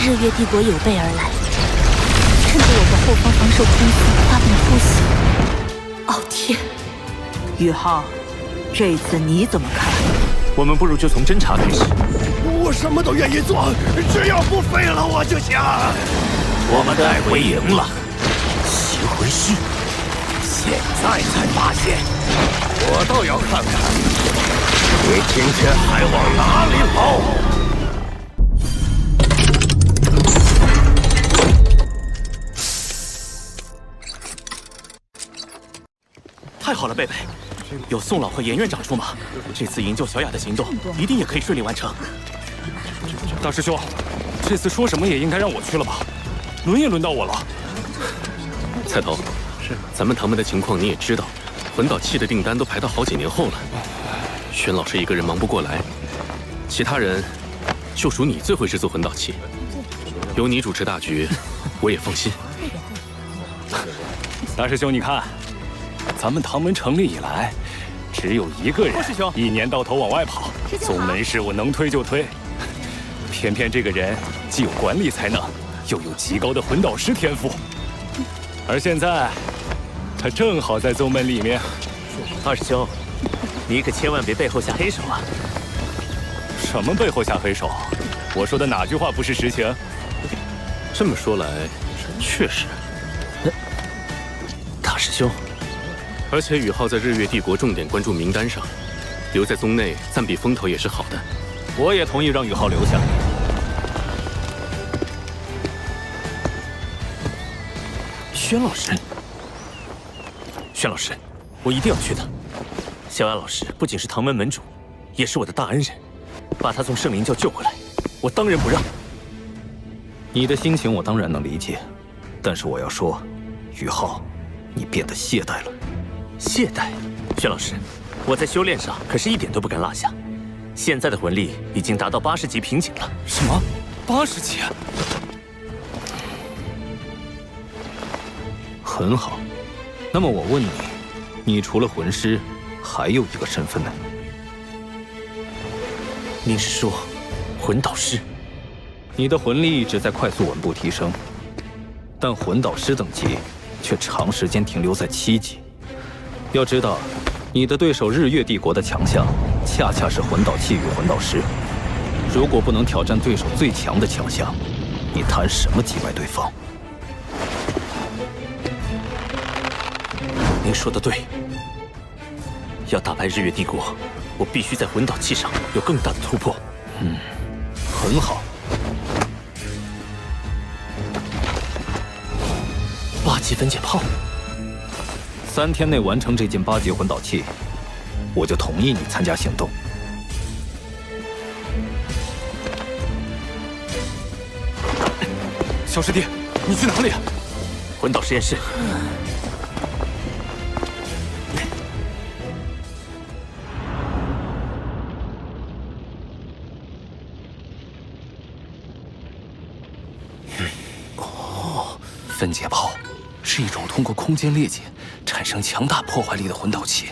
日月帝国有备而来，趁着我的后方防守空隙发动突袭。傲天，宇浩，这一次你怎么看？我们不如就从侦查开始。我什么都愿意做，只要不废了我就行。我们带回营了，骑回去。现在才发现，我倒要看看你今天还往哪里跑。太好了，贝贝，有宋老和严院长出马，这次营救小雅的行动一定也可以顺利完成。大师兄，这次说什么也应该让我去了吧？轮也轮到我了。菜头，咱们唐门的情况你也知道，魂导器的订单都排到好几年后了。宣老师一个人忙不过来，其他人就属你最会制作魂导器，有你主持大局，我也放心。大师兄，你看，咱们唐门成立以来，只有一个人一年到头往外跑，宗门事务能推就推。偏偏这个人既有管理才能，又有极高的魂导师天赋，而现在他正好在宗门里面。二师兄，你可千万别背后下黑手啊！什么背后下黑手？我说的哪句话不是实情？这么说来，确实。大师兄，而且宇浩在日月帝国重点关注名单上，留在宗内暂避风头也是好的。我也同意让宇浩留下。宣老师，宣老师，我一定要去的。小雅老师不仅是唐门门主，也是我的大恩人，把他从圣灵教救回来，我当仁不让。你的心情我当然能理解，但是我要说，宇浩，你变得懈怠了。懈怠？宣老师，我在修炼上可是一点都不敢落下。现在的魂力已经达到80级瓶颈了。什么？80级？很好，那么我问你，你除了魂师，还有一个身份呢？您是说，魂导师？你的魂力一直在快速稳步提升，但魂导师等级却长时间停留在7级。要知道，你的对手日月帝国的强项，恰恰是魂导器与魂导师。如果不能挑战对手最强的强项，你谈什么击败对方？您说的对，要打败日月帝国，我必须在魂导器上有更大的突破。很好。8级分解炮，3天内完成这件8级魂导器，我就同意你参加行动。小师弟，你去哪里？魂导实验室。分解炮是一种通过空间裂解产生强大破坏力的魂导器，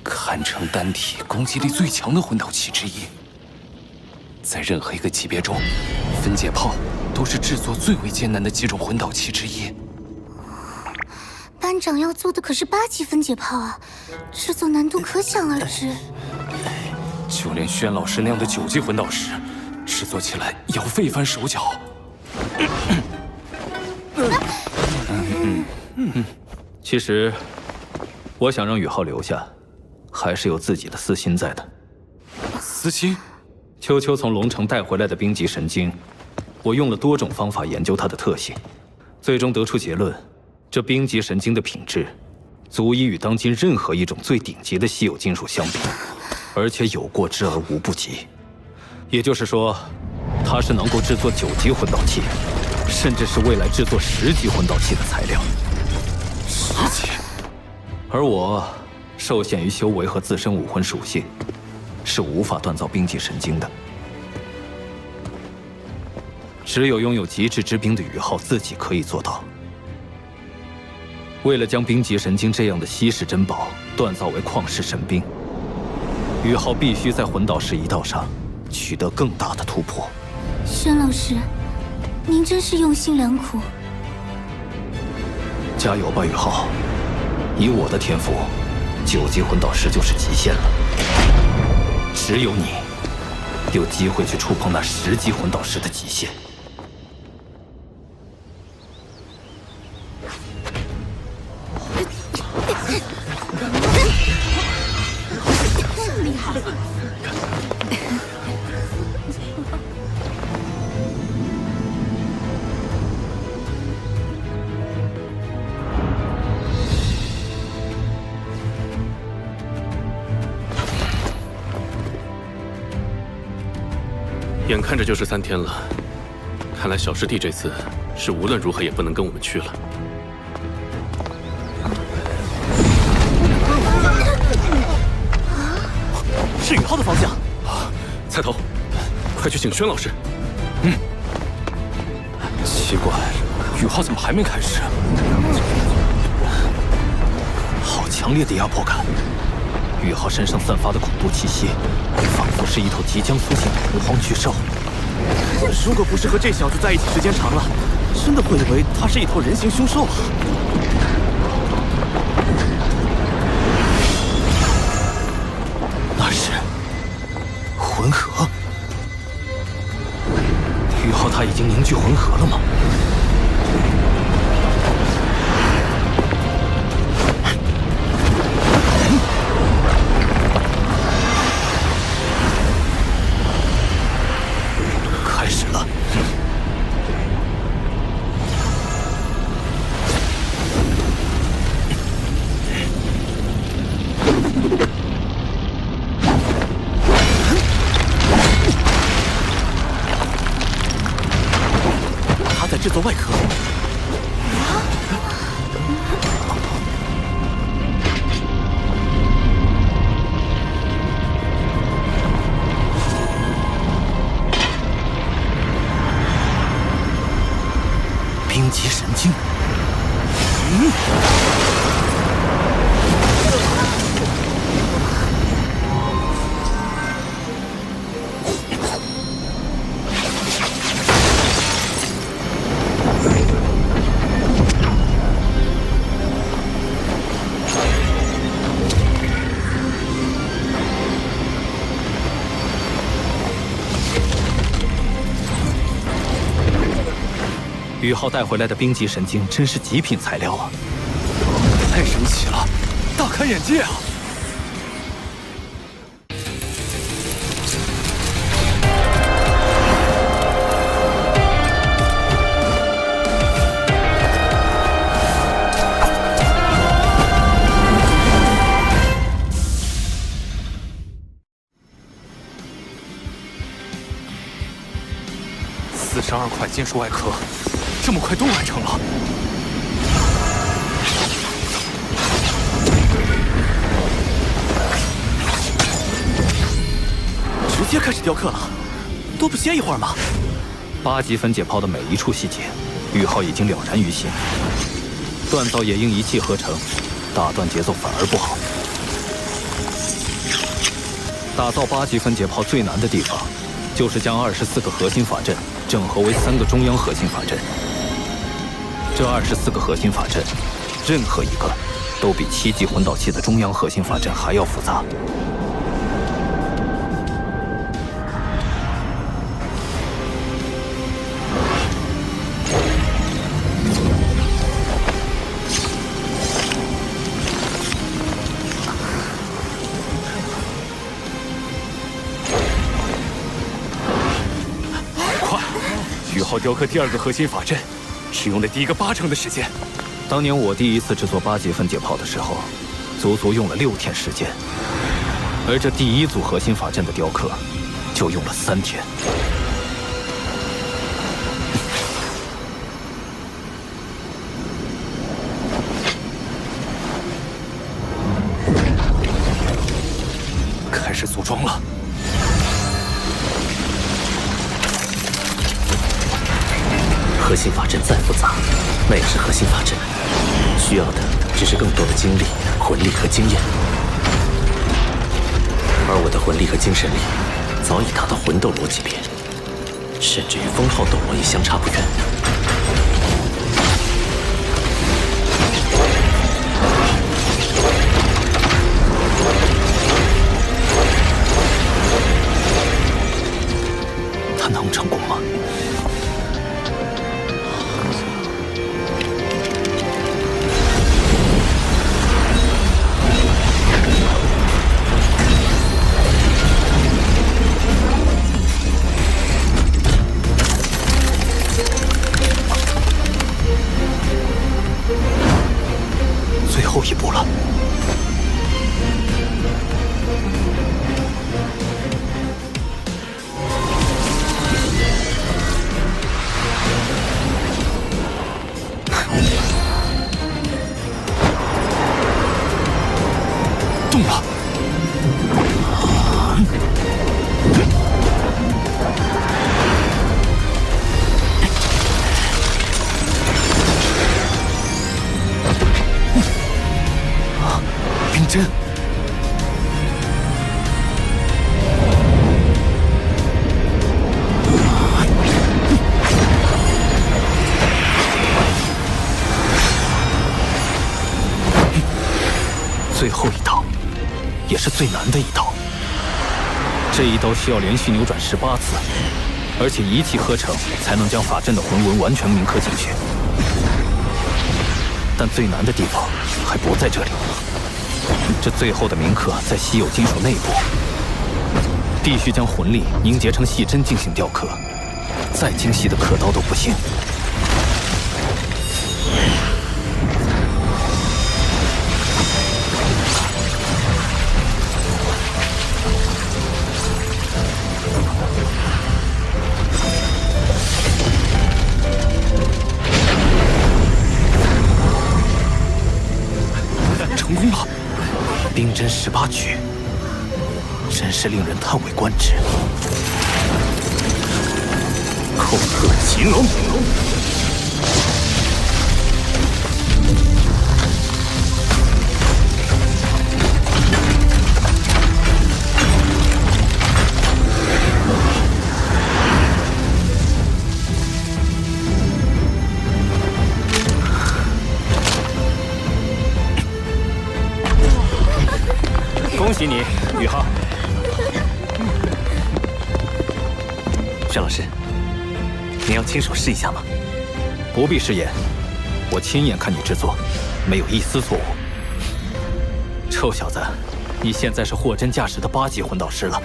堪称单体攻击力最强的魂导器之一。在任何一个级别中，分解炮都是制作最为艰难的几种魂导器之一。班长要做的可是8级分解炮啊，制作难度可想而知。就连宣老师那样的9级魂导师，制作起来也要费一番手脚。其实，我想让宇浩留下，还是有自己的私心在的。私心？秋秋从龙城带回来的冰极神经，我用了多种方法研究它的特性，最终得出结论：这冰极神经的品质，足以与当今任何一种最顶级的稀有金属相比，而且有过之而无不及。也就是说，它是能够制作9级魂导器，甚至是未来制作10级魂导器的材料。10级？而我受限于修为和自身武魂属性，是无法锻造冰极神经的。只有拥有极致之冰的宇浩自己可以做到。为了将冰极神经这样的稀世珍宝锻造为旷世神兵，宇浩必须在魂导师一道上取得更大的突破。轩老师，您真是用心良苦。加油吧，宇浩！以我的天赋，9级魂导师就是极限了。只有你有机会去触碰那10级魂导师的极限。厉害！眼看着就是3天了，看来小师弟这次是无论如何也不能跟我们去了。是宇浩的方向。菜头，快去请轩老师。奇怪，宇浩怎么还没开始？好强烈的压迫感！宇浩身上散发的恐怖气息，仿佛是一头即将苏醒的洪荒巨兽。如果不是和这小子在一起时间长了，真的会以为他是一头人形凶兽啊！那是魂核。宇浩他已经凝聚魂核了吗？开始了。他在制作外壳。冰极神经。宇浩带回来的冰极神经真是极品材料啊！太神奇了，大开眼界啊！42块金属外壳，这么快都完成了。直接开始雕刻了，都不歇一会儿吗？8级分解炮的每一处细节，宇浩已经了然于心。锻造也应一气呵成，打断节奏反而不好。打造8级分解炮最难的地方，就是将24个核心法阵整合为3个中央核心法阵。这24个核心法阵，任何一个都比7级魂导器的中央核心法阵还要复杂。宇浩雕刻第2个核心法阵，只用了第1个80%的时间。当年我第1次制作8级分解炮的时候，足足用了6天时间，而这第1组核心法阵的雕刻，就用了3天。开始组装了。核心法阵再复杂，那也是核心法阵，需要的只是更多的精力、魂力和经验。而我的魂力和精神力早已达到魂斗罗级别，甚至与封号斗罗也相差不远。他能成功吗？最后一步了。动了！冰针。最后一刀，也是最难的一刀。这一刀需要连续扭转18次，而且一气呵成，才能将法阵的魂纹完全铭刻进去。但最难的地方还不在这里，这最后的铭刻在稀有金属内部，必须将魂力凝结成细针进行雕刻，再精细的刻刀都不行。成功了！冰针18举，真是令人叹为观止。寇特擒龙。恭喜你，宇浩。轩老师，您要亲手试一下吗？不必试验，我亲眼看你制作，没有一丝错误。臭小子，你现在是货真价实的8级魂导师了。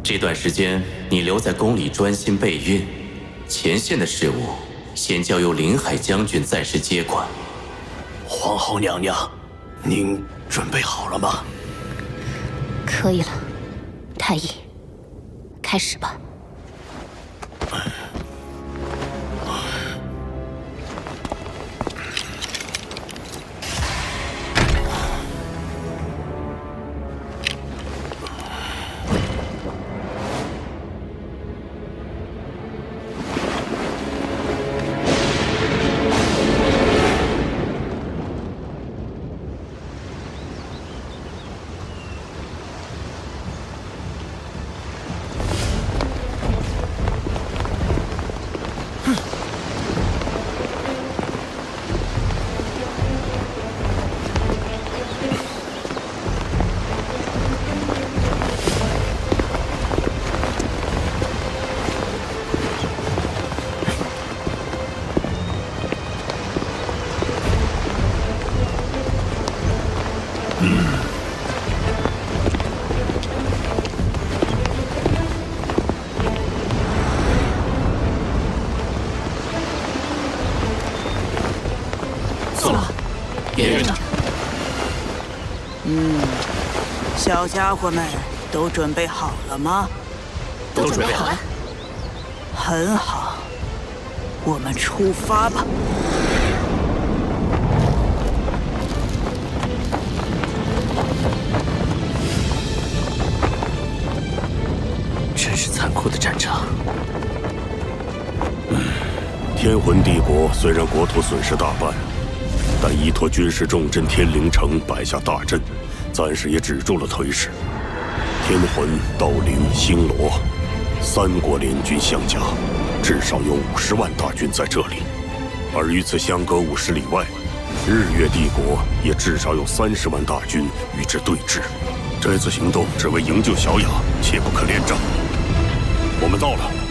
这段时间你留在宫里专心备孕，前线的事务先交由林海将军暂时接管。皇后娘娘，您准备好了吗？可以了，太医，开始吧。小家伙们都准备好了吗？都准备好了。很好，我们出发吧。真是残酷的战场。天魂帝国虽然国土损失大半，但依托军事重镇天灵城摆下大阵，暂时也止住了颓势。天魂、道灵、星罗3国联军相加，至少有50万大军在这里。而与此相隔50里外，日月帝国也至少有30万大军与之对峙。这次行动只为营救小雅，切不可恋战。我们到了。